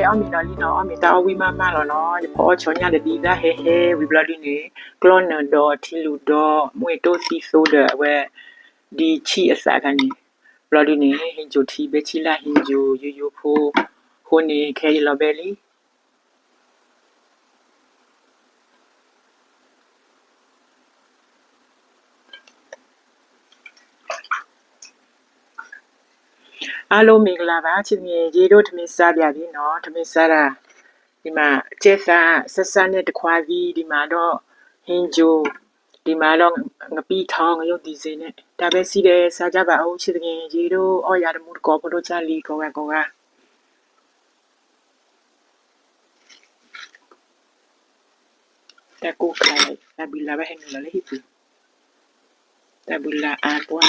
เอามีนอลีเนาะเอามีตาเอาวิมาๆเนาะพอชอญาde di da he he we bloody นี่ clone ดอทิลูดอมวยโตซีโซเดเวဒီချီအစကနေဘလော်ဒီနေဟင်ဂျိုတီဘချီလာဟင်ဂျိုယူယူဖိုဟိုနေခဲလော်ဘဲလီအားလုံးမင်္ဂလာပါချစ်မြရေတို့ထမင်းစားပြပြီနော်ထမင်းစားတာဒီမှာကျက်စားဆက်ဆက်နဲ့တခွာပြီးဒီမှာတော့ဟင်ဂျိုဒီမှာတော့ငပီးထောင်းငရုတ်ဒီစင်းနဲ့ဒါပဲစီးတယ်စားကြပါအောင်ချစ်တဲ့ရေတို့အော်ရတဲ့မူကောပတို့ချလီကောကแต่กูขายแต่บุญลาไปให้หนูแล้วเลยฮิปแต่บุญลาอาปวด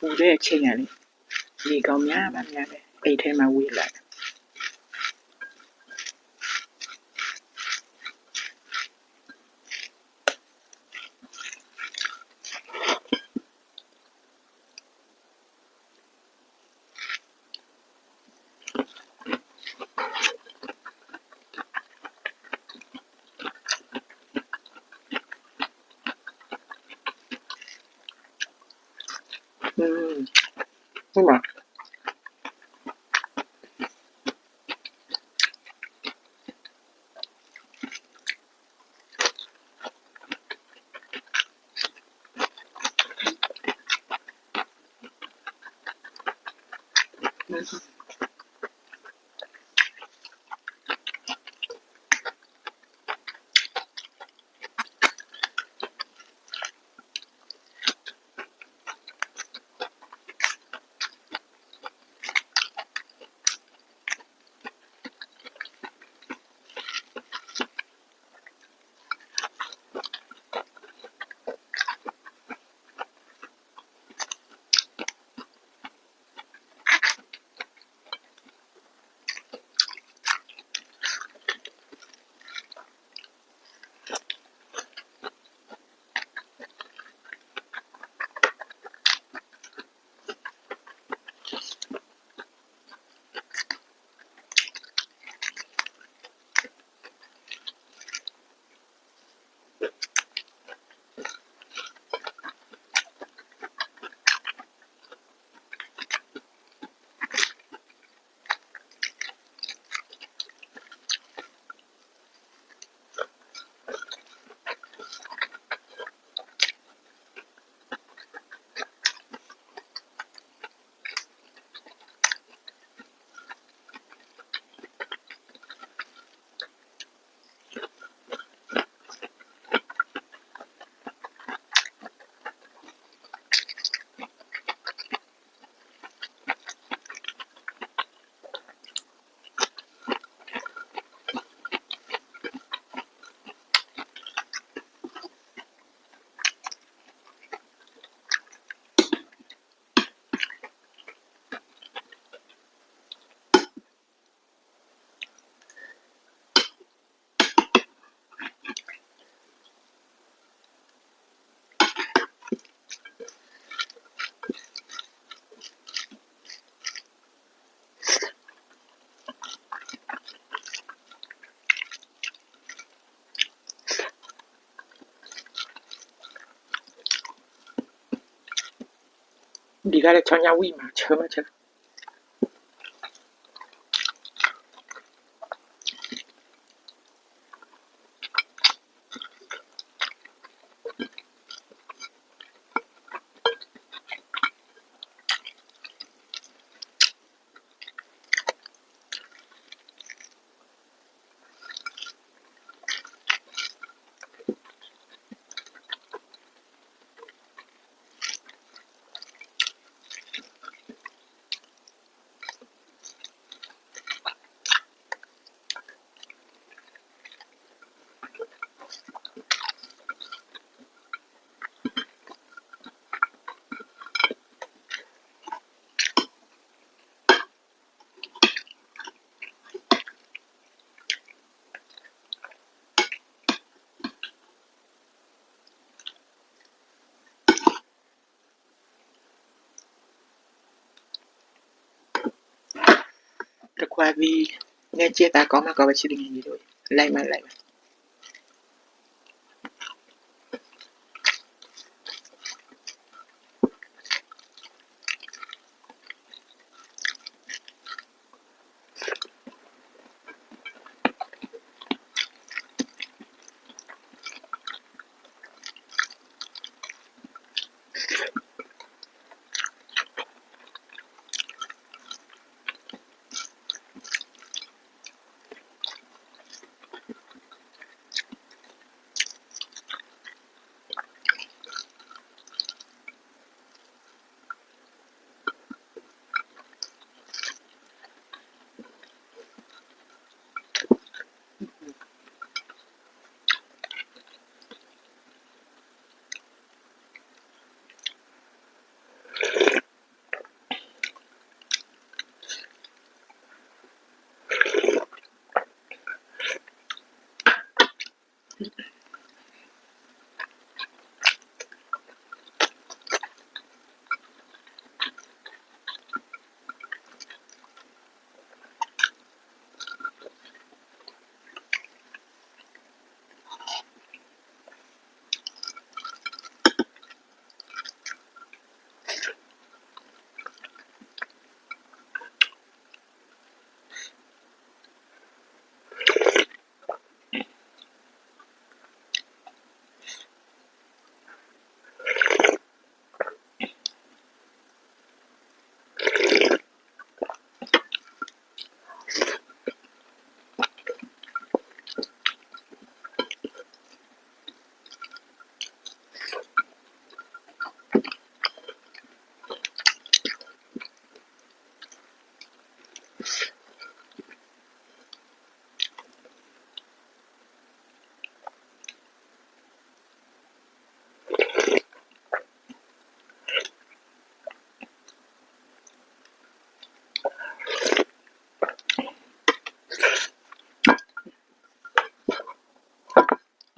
ปูได้เช่นอะไรมีกองญ่าแบบนี้เลยไอ้เทมาวิละไม่หมดဒီကလည်းချောင်းချဝိမှာချေမချ ခွာပြီးနဲ့ကျက်တာကောင်းမှကောင်းပဲချစ်တယ်ညီတို့လိုက်မ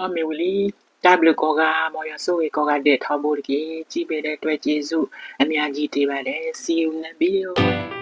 အမေဝလီဒါဘလကောကမော်ရဆိုးကောကတဲ့ထောက်ဖို့တကြီးကြည့်ပေးတဲ့အတွက်ကျေးဇူးအများကြီးတင်ပါတယ် see you in the video